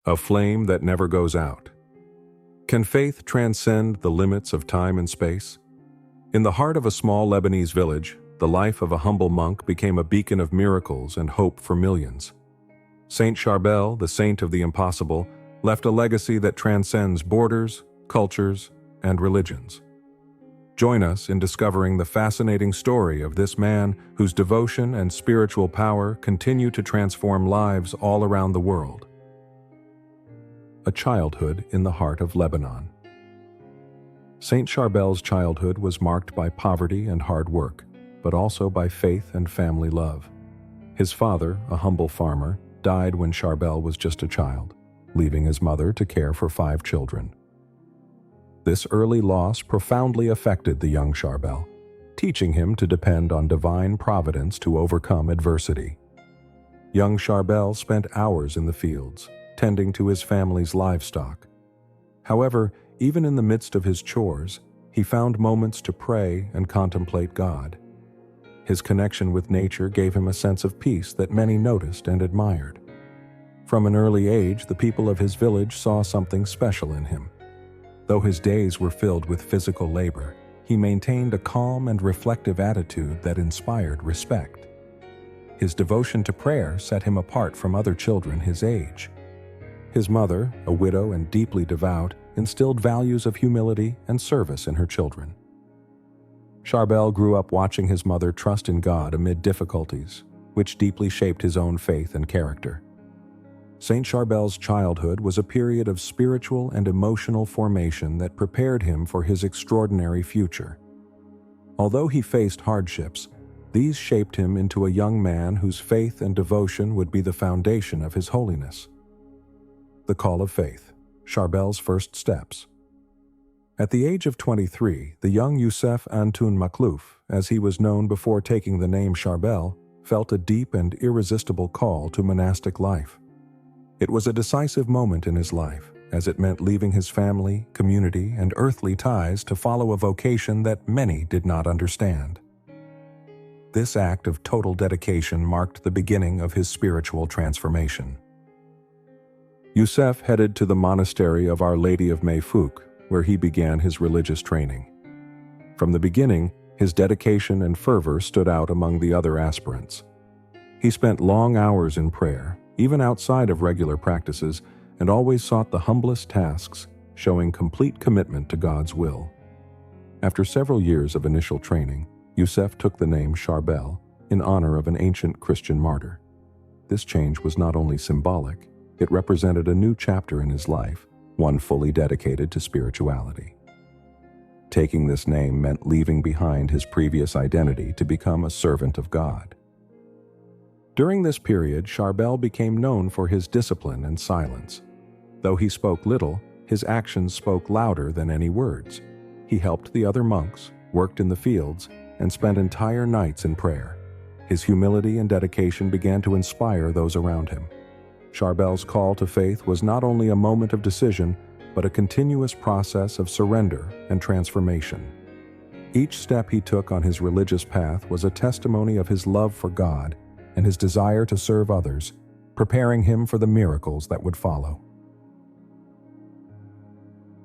a flame that never goes out. Can faith transcend the limits of time and space? In the heart of a small Lebanese village, the life of a humble monk became a beacon of miracles and hope for millions. Saint Charbel, the saint of the impossible, left a legacy that transcends borders, cultures, and religions. Join us in discovering the fascinating story of this man whose devotion and spiritual power continue to transform lives all around the world. A childhood in the heart of Lebanon. Saint Charbel's childhood was marked by poverty and hard work, but also by faith and family love. His father, a humble farmer, died when Charbel was just a child, leaving his mother to care for 5 children. This early loss profoundly affected the young Charbel, teaching him to depend on divine providence to overcome adversity. Young Charbel spent hours in the fields, tending to his family's livestock. However, even in the midst of his chores, he found moments to pray and contemplate God. His connection with nature gave him a sense of peace that many noticed and admired. From an early age, the people of his village saw something special in him. Though his days were filled with physical labor, he maintained a calm and reflective attitude that inspired respect. His devotion to prayer set him apart from other children his age. His mother, a widow and deeply devout, instilled values of humility and service in her children. Charbel grew up watching his mother trust in God amid difficulties, which deeply shaped his own faith and character. Saint Charbel's childhood was a period of spiritual and emotional formation that prepared him for his extraordinary future. Although he faced hardships, these shaped him into a young man whose faith and devotion would be the foundation of his holiness. The Call of Faith, Charbel's first steps. At the age of 23, the young Youssef Antoun Maklouf, as he was known before taking the name Charbel, felt a deep and irresistible call to monastic life. It was a decisive moment in his life, as it meant leaving his family, community, and earthly ties to follow a vocation that many did not understand. This act of total dedication marked the beginning of his spiritual transformation. Youssef headed to the monastery of Our Lady of Mayfouk, where he began his religious training. From the beginning, his dedication and fervor stood out among the other aspirants. He spent long hours in prayer, even outside of regular practices, and always sought the humblest tasks, showing complete commitment to God's will. After several years of initial training, Youssef took the name Charbel in honor of an ancient Christian martyr. This change was not only symbolic, it represented a new chapter in his life, one fully dedicated to spirituality. Taking this name meant leaving behind his previous identity to become a servant of God. During this period, Charbel became known for his discipline and silence. Though he spoke little, his actions spoke louder than any words. He helped the other monks, worked in the fields, and spent entire nights in prayer. His humility and dedication began to inspire those around him. Charbel's call to faith was not only a moment of decision, but a continuous process of surrender and transformation. Each step he took on his religious path was a testimony of his love for God and his desire to serve others, preparing him for the miracles that would follow.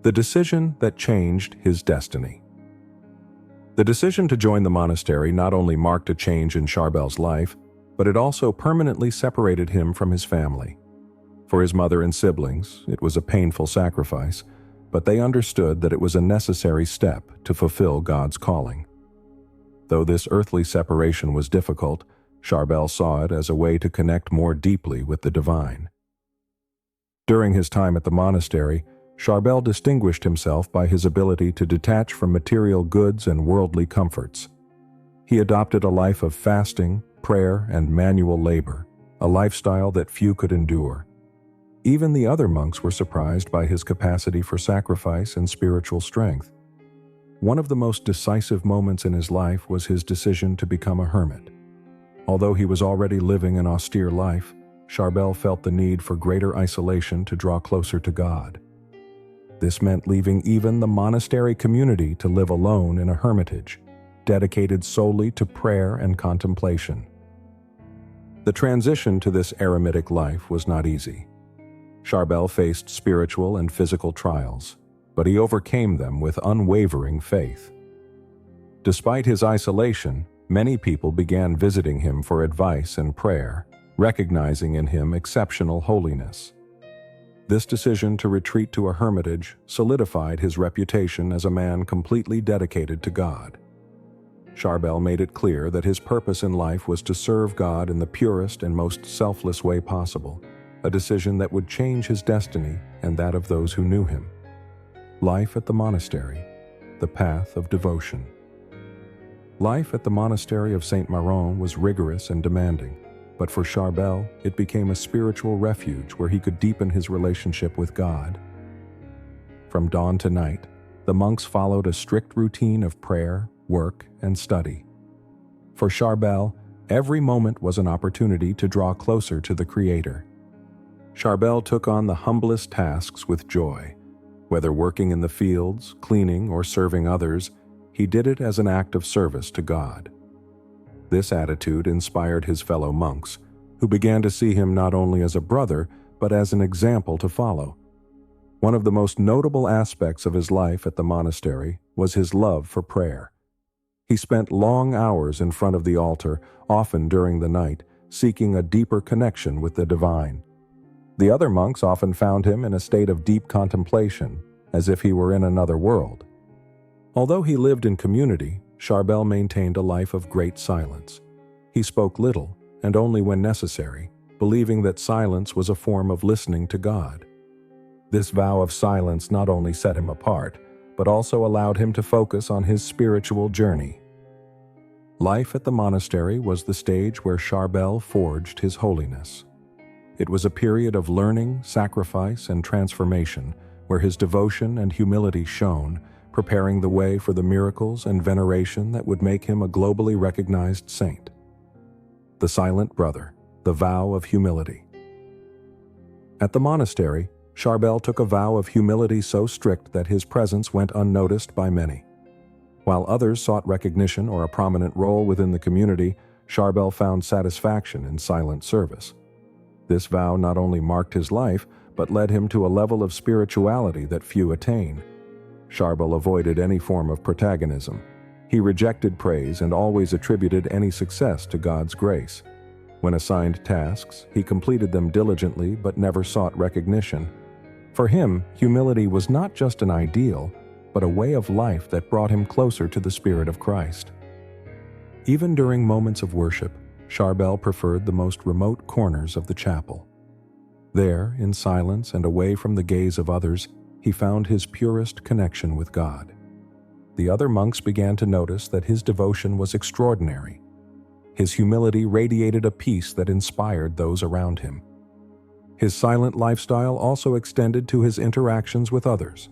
The decision that changed his destiny. The decision to join the monastery not only marked a change in Charbel's life, but it also permanently separated him from his family. For his mother and siblings, it was a painful sacrifice, but they understood that it was a necessary step to fulfill God's calling. Though this earthly separation was difficult, Charbel saw it as a way to connect more deeply with the divine. During his time at the monastery, Charbel distinguished himself by his ability to detach from material goods and worldly comforts. He adopted a life of fasting, prayer, and manual labor, a lifestyle that few could endure. Even the other monks were surprised by his capacity for sacrifice and spiritual strength. One of the most decisive moments in his life was his decision to become a hermit. Although he was already living an austere life, Charbel felt the need for greater isolation to draw closer to God. This meant leaving even the monastery community to live alone in a hermitage, dedicated solely to prayer and contemplation. The transition to this eremitic life was not easy. Charbel faced spiritual and physical trials, but he overcame them with unwavering faith. Despite his isolation, many people began visiting him for advice and prayer, recognizing in him exceptional holiness. This decision to retreat to a hermitage solidified his reputation as a man completely dedicated to God. Charbel made it clear that his purpose in life was to serve God in the purest and most selfless way possible, a decision that would change his destiny and that of those who knew him. Life at the monastery, the path of devotion. Life at the monastery of Saint Maron was rigorous and demanding, but for Charbel, it became a spiritual refuge where he could deepen his relationship with God. From dawn to night, the monks followed a strict routine of prayer, work, and study. For Charbel, every moment was an opportunity to draw closer to the Creator. Charbel took on the humblest tasks with joy. Whether working in the fields, cleaning, or serving others, he did it as an act of service to God. This attitude inspired his fellow monks, who began to see him not only as a brother, but as an example to follow. One of the most notable aspects of his life at the monastery was his love for prayer. He spent long hours in front of the altar, often during the night, seeking a deeper connection with the divine. The other monks often found him in a state of deep contemplation, as if he were in another world. Although he lived in community, Charbel maintained a life of great silence. He spoke little, and only when necessary, believing that silence was a form of listening to God. This vow of silence not only set him apart, but also allowed him to focus on his spiritual journey. Life at the monastery was the stage where Charbel forged his holiness. It was a period of learning, sacrifice, and transformation, where his devotion and humility shone, preparing the way for the miracles and veneration that would make him a globally recognized saint. The Silent Brother, the vow of humility. At the monastery, Charbel took a vow of humility so strict that his presence went unnoticed by many. While others sought recognition or a prominent role within the community, Charbel found satisfaction in silent service. This vow not only marked his life, but led him to a level of spirituality that few attain. Charbel avoided any form of protagonism. He rejected praise and always attributed any success to God's grace. When assigned tasks, he completed them diligently but never sought recognition. For him, humility was not just an ideal, but a way of life that brought him closer to the Spirit of Christ. Even during moments of worship, Charbel preferred the most remote corners of the chapel. There, in silence and away from the gaze of others, he found his purest connection with God. The other monks began to notice that his devotion was extraordinary. His humility radiated a peace that inspired those around him. His silent lifestyle also extended to his interactions with others.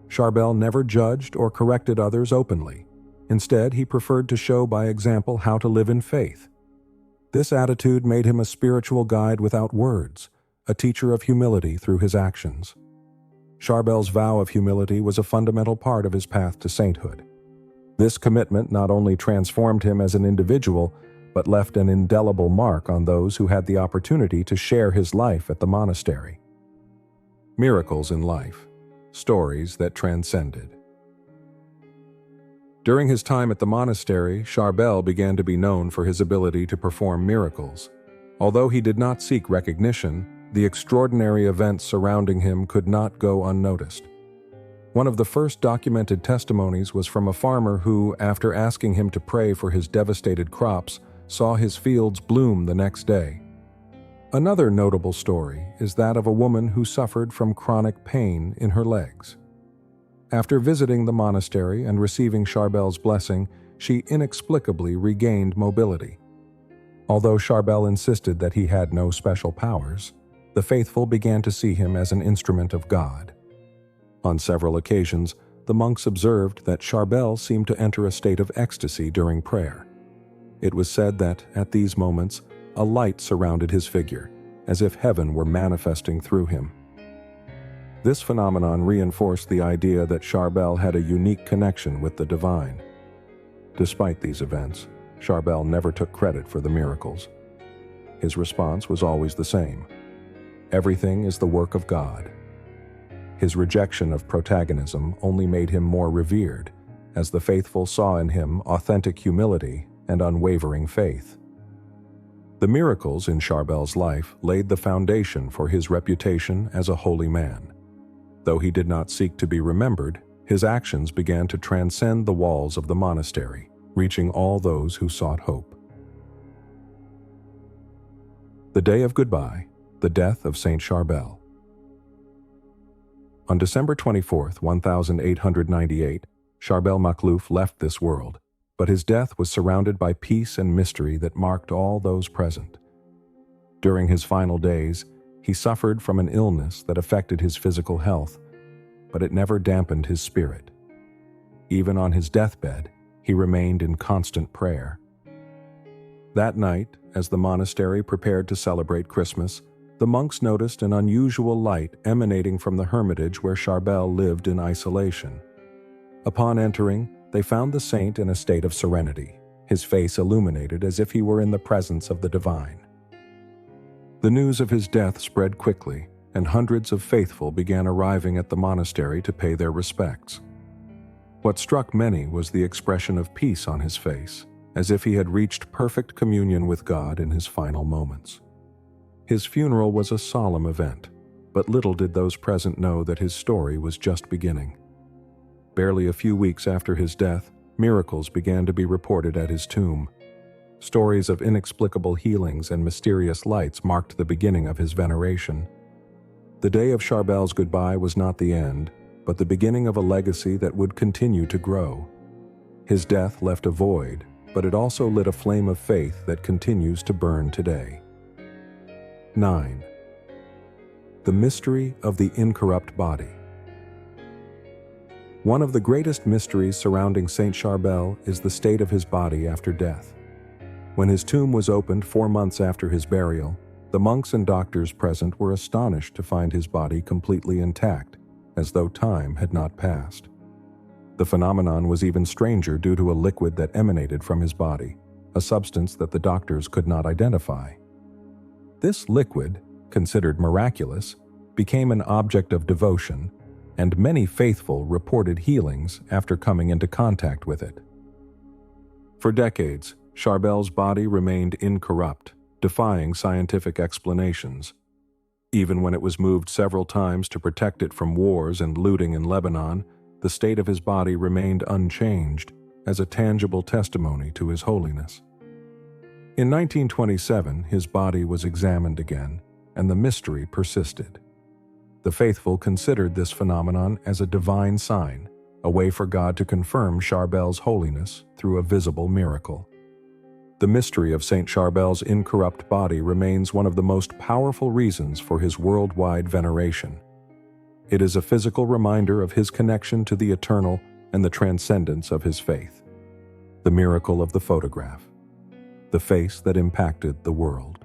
Charbel never judged or corrected others openly. Instead, he preferred to show by example how to live in faith. This attitude made him a spiritual guide without words, a teacher of humility through his actions. Charbel's vow of humility was a fundamental part of his path to sainthood. This commitment not only transformed him as an individual, but left an indelible mark on those who had the opportunity to share his life at the monastery. Miracles in life, stories that transcended. During his time at the monastery, Charbel began to be known for his ability to perform miracles. Although he did not seek recognition, the extraordinary events surrounding him could not go unnoticed. One of the first documented testimonies was from a farmer who, after asking him to pray for his devastated crops, saw his fields bloom the next day. Another notable story is that of a woman who suffered from chronic pain in her legs. After visiting the monastery and receiving Charbel's blessing, she inexplicably regained mobility. Although Charbel insisted that he had no special powers, the faithful began to see him as an instrument of God. On several occasions, the monks observed that Charbel seemed to enter a state of ecstasy during prayer. It was said that, at these moments, a light surrounded his figure, as if heaven were manifesting through him. This phenomenon reinforced the idea that Charbel had a unique connection with the divine. Despite these events, Charbel never took credit for the miracles. His response was always the same: everything is the work of God. His rejection of protagonism only made him more revered, as the faithful saw in him authentic humility and unwavering faith. The miracles in Charbel's life laid the foundation for his reputation as a holy man. Though he did not seek to be remembered, his actions began to transcend the walls of the monastery, reaching all those who sought hope. The Day of Goodbye, the Death of Saint Charbel. On December 24, 1898, Charbel Makhlouf left this world, but his death was surrounded by peace and mystery that marked all those present. During his final days, he suffered from an illness that affected his physical health, but it never dampened his spirit. Even on his deathbed, he remained in constant prayer. That night, as the monastery prepared to celebrate Christmas, the monks noticed an unusual light emanating from the hermitage where Charbel lived in isolation. Upon entering, they found the saint in a state of serenity, his face illuminated as if he were in the presence of the divine. The news of his death spread quickly, and hundreds of faithful began arriving at the monastery to pay their respects. What struck many was the expression of peace on his face, as if he had reached perfect communion with God in his final moments. His funeral was a solemn event, but little did those present know that his story was just beginning. Barely a few weeks after his death, miracles began to be reported at his tomb. Stories of inexplicable healings and mysterious lights marked the beginning of his veneration. The day of Charbel's goodbye was not the end, but the beginning of a legacy that would continue to grow. His death left a void, but it also lit a flame of faith that continues to burn today. 9. The mystery of the incorrupt body. One of the greatest mysteries surrounding Saint Charbel is the state of his body after death. When his tomb was opened 4 months after his burial, the monks and doctors present were astonished to find his body completely intact, as though time had not passed. The phenomenon was even stranger due to a liquid that emanated from his body, a substance that the doctors could not identify. This liquid, considered miraculous, became an object of devotion, and many faithful reported healings after coming into contact with it. For decades, Charbel's body remained incorrupt, defying scientific explanations. Even when it was moved several times to protect it from wars and looting in Lebanon, the state of his body remained unchanged, as a tangible testimony to his holiness. In 1927, his body was examined again, and the mystery persisted. The faithful considered this phenomenon as a divine sign, a way for God to confirm Charbel's holiness through a visible miracle. The mystery of Saint Charbel's incorrupt body remains one of the most powerful reasons for his worldwide veneration. It is a physical reminder of his connection to the eternal and the transcendence of his faith. The miracle of the photograph. The face that impacted the world.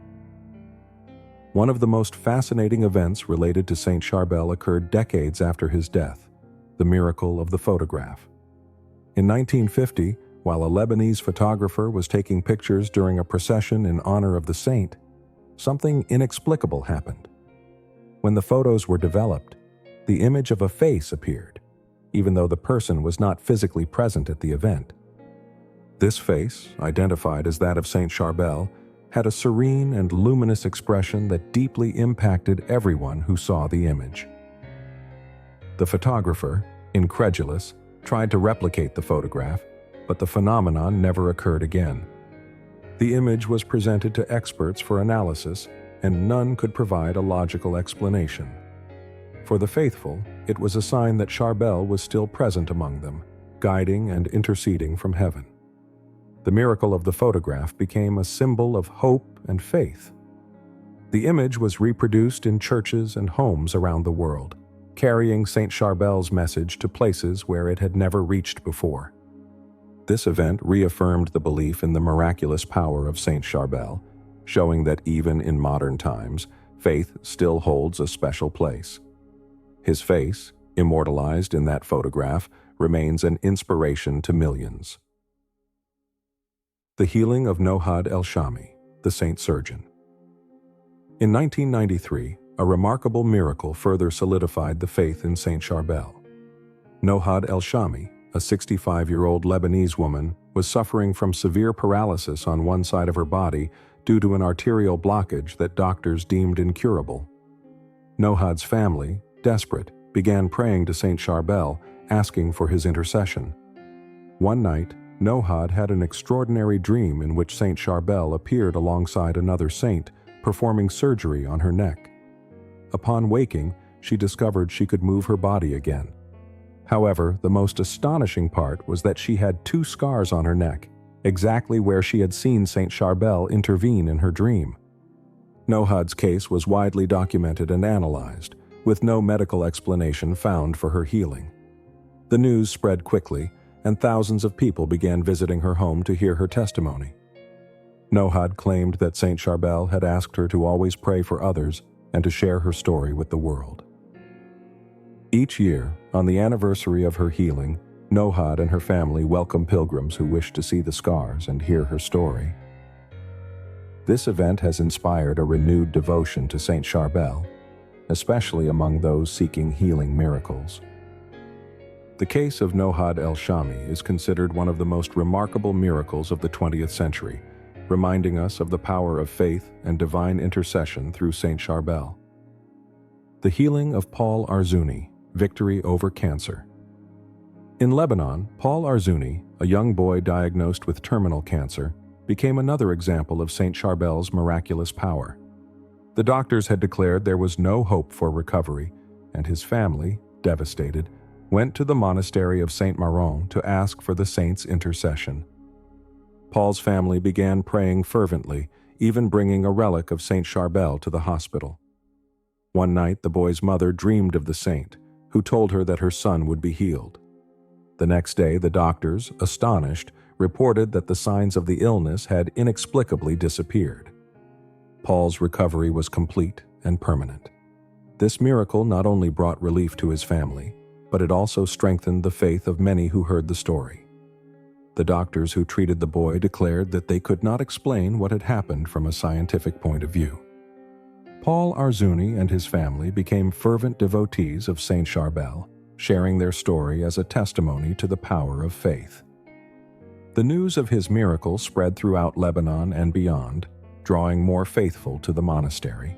One of the most fascinating events related to Saint Charbel occurred decades after his death, the miracle of the photograph. In 1950, while a Lebanese photographer was taking pictures during a procession in honor of the saint, something inexplicable happened. When the photos were developed, the image of a face appeared, even though the person was not physically present at the event. This face, identified as that of Saint Charbel, had a serene and luminous expression that deeply impacted everyone who saw the image. The photographer, incredulous, tried to replicate the photograph, but the phenomenon never occurred again. The image was presented to experts for analysis, and none could provide a logical explanation. For the faithful, it was a sign that Charbel was still present among them, guiding and interceding from heaven. The miracle of the photograph became a symbol of hope and faith. The image was reproduced in churches and homes around the world, carrying Saint Charbel's message to places where it had never reached before. This event reaffirmed the belief in the miraculous power of Saint Charbel, showing that even in modern times, faith still holds a special place. His face, immortalized in that photograph, remains an inspiration to millions. The healing of Nohad el-Shami, the Saint Surgeon. In 1993, a remarkable miracle further solidified the faith in Saint Charbel. Nohad El-Shami, a 65-year-old Lebanese woman, was suffering from severe paralysis on one side of her body due to an arterial blockage that doctors deemed incurable. Nohad's family, desperate, began praying to Saint Charbel, asking for his intercession. One night, Nohad had an extraordinary dream in which Saint Charbel appeared alongside another saint, performing surgery on her neck. Upon waking, she discovered she could move her body again. However, the most astonishing part was that she had 2 scars on her neck, exactly where she had seen Saint Charbel intervene in her dream. Nohad's case was widely documented and analyzed, with no medical explanation found for her healing. The news spread quickly, and thousands of people began visiting her home to hear her testimony. Nohad claimed that Saint Charbel had asked her to always pray for others and to share her story with the world. Each year, on the anniversary of her healing, Nohad and her family welcome pilgrims who wish to see the scars and hear her story. This event has inspired a renewed devotion to Saint Charbel, especially among those seeking healing miracles. The case of Nohad El-Shami is considered one of the most remarkable miracles of the 20th century, reminding us of the power of faith and divine intercession through Saint Charbel. The healing of Paul Arzouni, victory over cancer. In Lebanon, Paul Arzouni, a young boy diagnosed with terminal cancer, became another example of Saint Charbel's miraculous power. The doctors had declared there was no hope for recovery, and his family, devastated, went to the monastery of Saint Maron to ask for the saint's intercession. Paul's family began praying fervently, even bringing a relic of Saint Charbel to the hospital. One night, the boy's mother dreamed of the saint, who told her that her son would be healed. The next day, the doctors, astonished, reported that the signs of the illness had inexplicably disappeared. Paul's recovery was complete and permanent. This miracle not only brought relief to his family, but it also strengthened the faith of many who heard the story. The doctors who treated the boy declared that they could not explain what had happened from a scientific point of view. Paul Arzouni and his family became fervent devotees of Saint Charbel, sharing their story as a testimony to the power of faith. The news of his miracle spread throughout Lebanon and beyond, drawing more faithful to the monastery.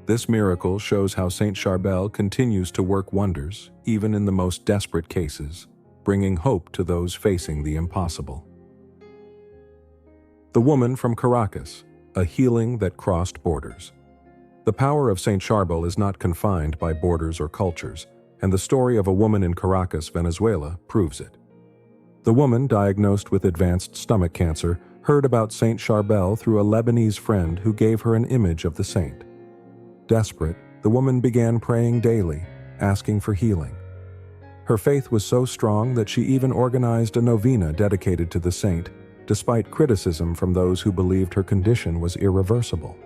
This miracle shows how Saint Charbel continues to work wonders, even in the most desperate cases, bringing hope to those facing the impossible. The woman from Caracas, a healing that crossed borders. The power of Saint Charbel is not confined by borders or cultures, and the story of a woman in Caracas, Venezuela, proves it. The woman, diagnosed with advanced stomach cancer, heard about Saint Charbel through a Lebanese friend who gave her an image of the saint. Desperate, the woman began praying daily, asking for healing. Her faith was so strong that she even organized a novena dedicated to the saint, despite criticism from those who believed her condition was irreversible.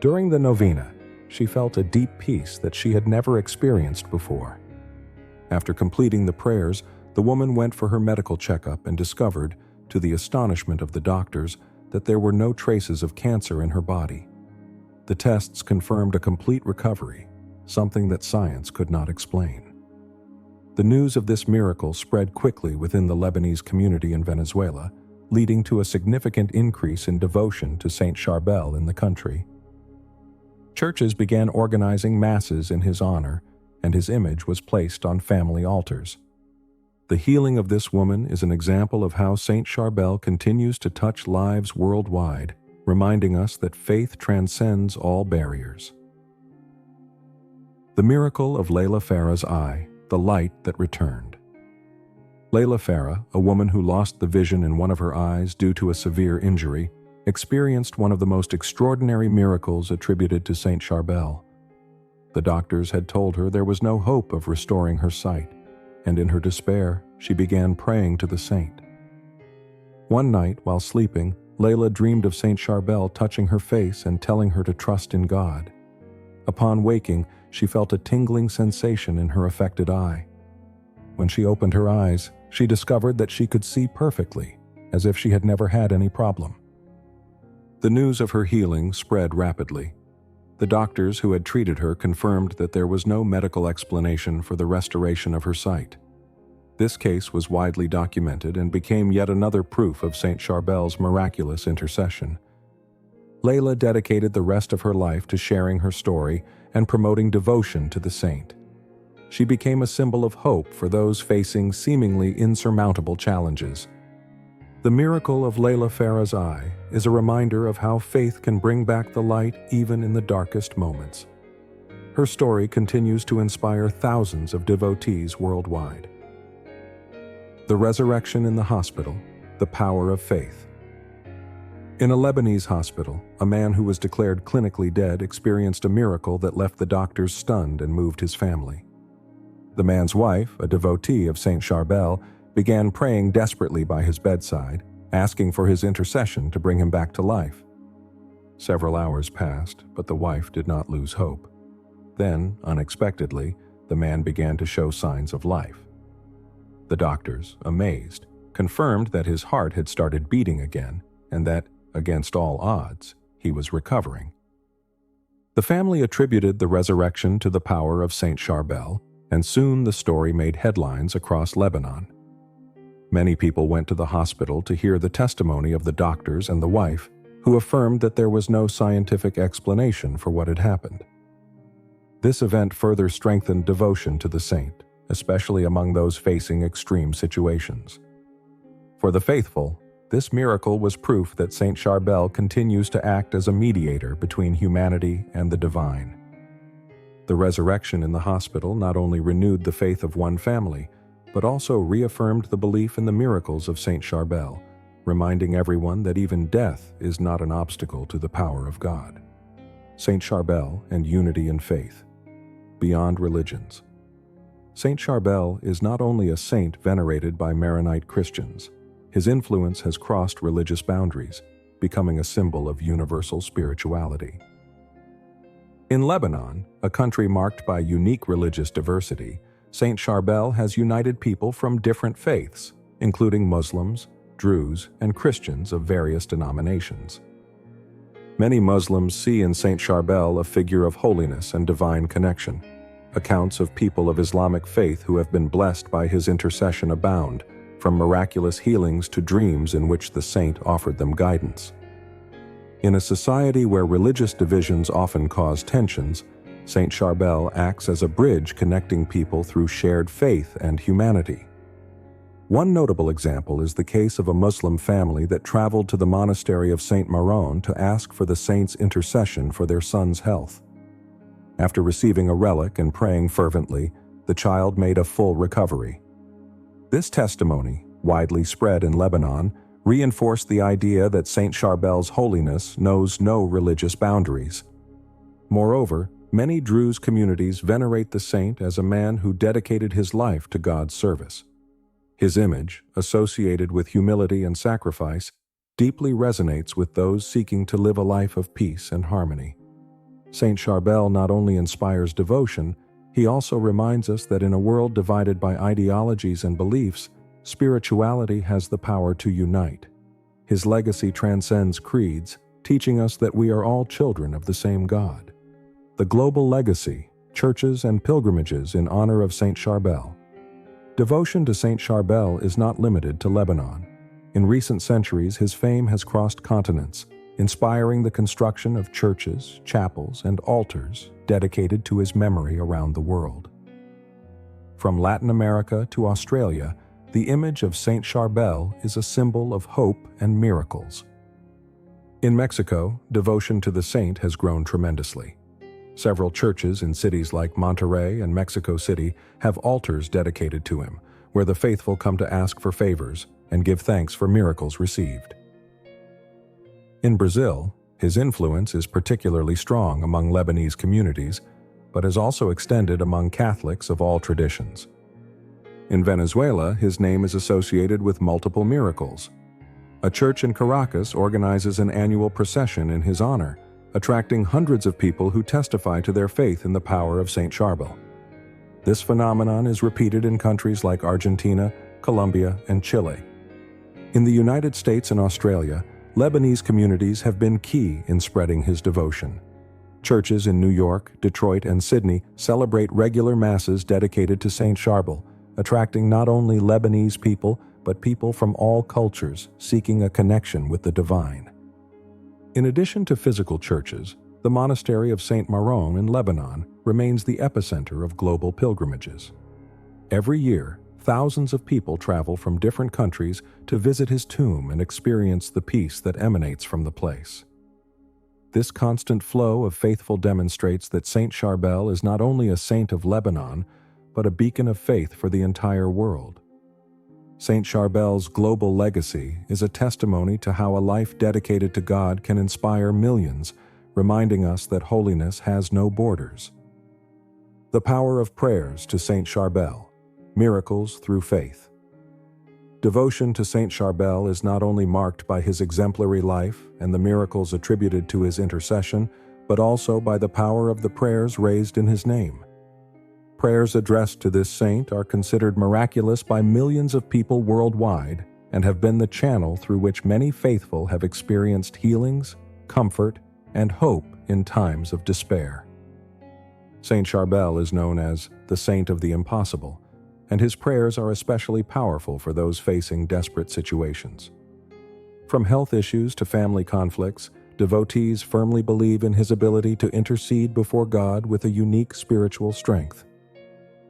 During the novena, she felt a deep peace that she had never experienced before. After completing the prayers, the woman went for her medical checkup and discovered, to the astonishment of the doctors, that there were no traces of cancer in her body. The tests confirmed a complete recovery, something that science could not explain. The news of this miracle spread quickly within the Lebanese community in Venezuela, leading to a significant increase in devotion to Saint Charbel in the country. Churches began organizing masses in his honor, and his image was placed on family altars. The healing of this woman is an example of how Saint Charbel continues to touch lives worldwide, reminding us that faith transcends all barriers. The miracle of Layla Farah's eye, the light that returned. Layla Farah, a woman who lost the vision in one of her eyes due to a severe injury, experienced one of the most extraordinary miracles attributed to Saint Charbel. The doctors had told her there was no hope of restoring her sight, and in her despair, she began praying to the saint. One night, while sleeping, Layla dreamed of Saint Charbel touching her face and telling her to trust in God. Upon waking, she felt a tingling sensation in her affected eye. When she opened her eyes, she discovered that she could see perfectly, as if she had never had any problem. The news of her healing spread rapidly. The doctors who had treated her confirmed that there was no medical explanation for the restoration of her sight. This case was widely documented and became yet another proof of Saint Charbel's miraculous intercession. Layla dedicated the rest of her life to sharing her story and promoting devotion to the saint. She became a symbol of hope for those facing seemingly insurmountable challenges. The miracle of Layla Farah's eye is a reminder of how faith can bring back the light even in the darkest moments. Her story continues to inspire thousands of devotees worldwide. The resurrection in the hospital, the power of faith. In a Lebanese hospital, a man who was declared clinically dead experienced a miracle that left the doctors stunned and moved his family. The man's wife, a devotee of Saint Charbel, began praying desperately by his bedside, asking for his intercession to bring him back to life. Several hours passed, but the wife did not lose hope. Then, unexpectedly, the man began to show signs of life. The doctors, amazed, confirmed that his heart had started beating again and that, against all odds, he was recovering. The family attributed the resurrection to the power of Saint Charbel, and soon the story made headlines across Lebanon. Many people went to the hospital to hear the testimony of the doctors and the wife, who affirmed that there was no scientific explanation for what had happened. This event further strengthened devotion to the saint, especially among those facing extreme situations. For the faithful, this miracle was proof that Saint Charbel continues to act as a mediator between humanity and the divine. The resurrection in the hospital not only renewed the faith of one family, but also reaffirmed the belief in the miracles of Saint Charbel, reminding everyone that even death is not an obstacle to the power of God. Saint Charbel and unity in faith. Beyond religions. Saint Charbel is not only a saint venerated by Maronite Christians. His influence has crossed religious boundaries, becoming a symbol of universal spirituality. In Lebanon, a country marked by unique religious diversity, Saint Charbel has united people from different faiths, including Muslims, Druze, and Christians of various denominations. Many Muslims see in Saint Charbel a figure of holiness and divine connection. Accounts of people of Islamic faith who have been blessed by his intercession abound, from miraculous healings to dreams in which the saint offered them guidance. In a society where religious divisions often cause tensions, Saint Charbel acts as a bridge connecting people through shared faith and humanity. One notable example is the case of a Muslim family that traveled to the monastery of Saint Maron to ask for the saint's intercession for their son's health. After receiving a relic and praying fervently, the child made a full recovery. This testimony, widely spread in Lebanon, reinforced the idea that Saint Charbel's holiness knows no religious boundaries. Moreover, many Druze communities venerate the saint as a man who dedicated his life to God's service. His image, associated with humility and sacrifice, deeply resonates with those seeking to live a life of peace and harmony. Saint Charbel not only inspires devotion, he also reminds us that in a world divided by ideologies and beliefs, spirituality has the power to unite. His legacy transcends creeds, teaching us that we are all children of the same God. The global legacy, churches and pilgrimages in honor of Saint Charbel. Devotion to Saint Charbel is not limited to Lebanon. In recent centuries, his fame has crossed continents, inspiring the construction of churches, chapels, and altars dedicated to his memory around the world. From Latin America to Australia, the image of Saint Charbel is a symbol of hope and miracles. In Mexico, devotion to the saint has grown tremendously. Several churches in cities like Monterrey and Mexico City have altars dedicated to him, where the faithful come to ask for favors and give thanks for miracles received. In Brazil, his influence is particularly strong among Lebanese communities, but has also extended among Catholics of all traditions. In Venezuela, his name is associated with multiple miracles. A church in Caracas organizes an annual procession in his honor, attracting hundreds of people who testify to their faith in the power of Saint Charbel. This phenomenon is repeated in countries like Argentina, Colombia, and Chile. In the United States and Australia, Lebanese communities have been key in spreading his devotion. Churches in New York, Detroit, and Sydney celebrate regular masses dedicated to Saint Charbel, attracting not only Lebanese people, but people from all cultures seeking a connection with the divine. In addition to physical churches, the monastery of Saint Maron in Lebanon remains the epicenter of global pilgrimages. Every year, thousands of people travel from different countries to visit his tomb and experience the peace that emanates from the place. This constant flow of faithful demonstrates that Saint Charbel is not only a saint of Lebanon, but a beacon of faith for the entire world. Saint Charbel's global legacy is a testimony to how a life dedicated to God can inspire millions, reminding us that holiness has no borders. The power of prayers to Saint Charbel, miracles through faith. Devotion to Saint Charbel is not only marked by his exemplary life and the miracles attributed to his intercession, but also by the power of the prayers raised in his name. Prayers addressed to this saint are considered miraculous by millions of people worldwide and have been the channel through which many faithful have experienced healings, comfort, and hope in times of despair. Saint Charbel is known as the Saint of the Impossible, and his prayers are especially powerful for those facing desperate situations. From health issues to family conflicts, devotees firmly believe in his ability to intercede before God with a unique spiritual strength.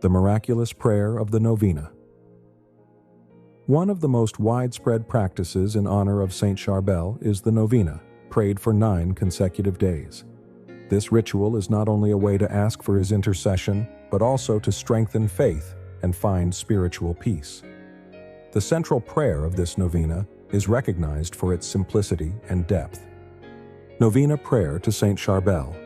The miraculous prayer of the novena. One of the most widespread practices in honor of Saint Charbel is the novena, prayed for 9 consecutive days. This ritual is not only a way to ask for his intercession, but also to strengthen faith and find spiritual peace. The central prayer of this novena is recognized for its simplicity and depth. Novena Prayer to Saint Charbel.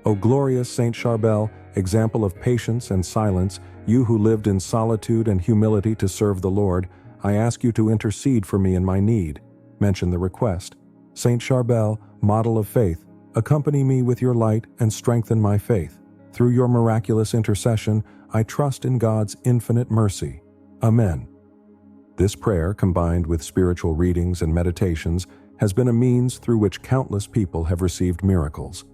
O glorious Saint Charbel, example of patience and silence, you who lived in solitude and humility to serve the Lord, I ask you to intercede for me in my need. Mention the request. Saint Charbel, model of faith, accompany me with your light and strengthen my faith. Through your miraculous intercession, I trust in God's infinite mercy. Amen. This prayer, combined with spiritual readings and meditations, has been a means through which countless people have received miracles.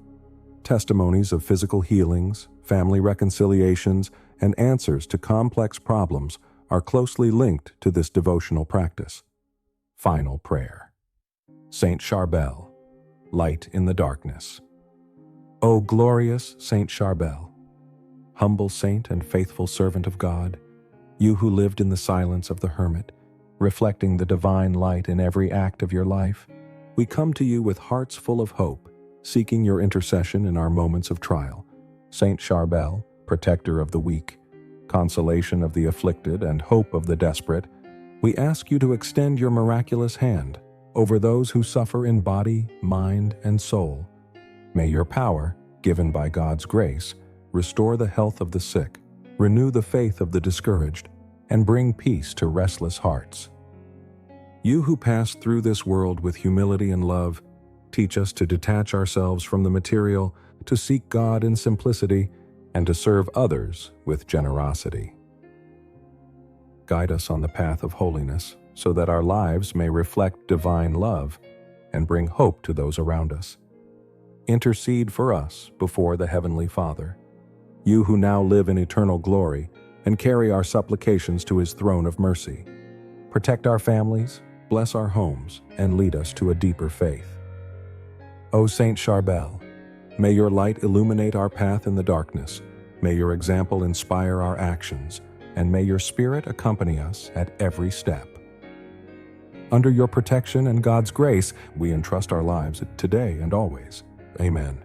Testimonies of physical healings, family reconciliations, and answers to complex problems are closely linked to this devotional practice. Final prayer. Saint Charbel, light in the darkness. O glorious Saint Charbel, humble saint and faithful servant of God, you who lived in the silence of the hermit, reflecting the divine light in every act of your life, we come to you with hearts full of hope, seeking your intercession in our moments of trial. Saint Charbel, protector of the weak, consolation of the afflicted, and hope of the desperate, we ask you to extend your miraculous hand over those who suffer in body, mind, and soul. May your power, given by God's grace, restore the health of the sick, renew the faith of the discouraged, and bring peace to restless hearts. You who passed through this world with humility and love, teach us to detach ourselves from the material, to seek God in simplicity, and to serve others with generosity. Guide us on the path of holiness, so that our lives may reflect divine love and bring hope to those around us. Intercede for us before the Heavenly Father, you who now live in eternal glory, and carry our supplications to His throne of mercy. Protect our families, bless our homes, and lead us to a deeper faith. O Saint Charbel, may your light illuminate our path in the darkness, may your example inspire our actions, and may your Spirit accompany us at every step. Under your protection and God's grace, we entrust our lives today and always. Amen.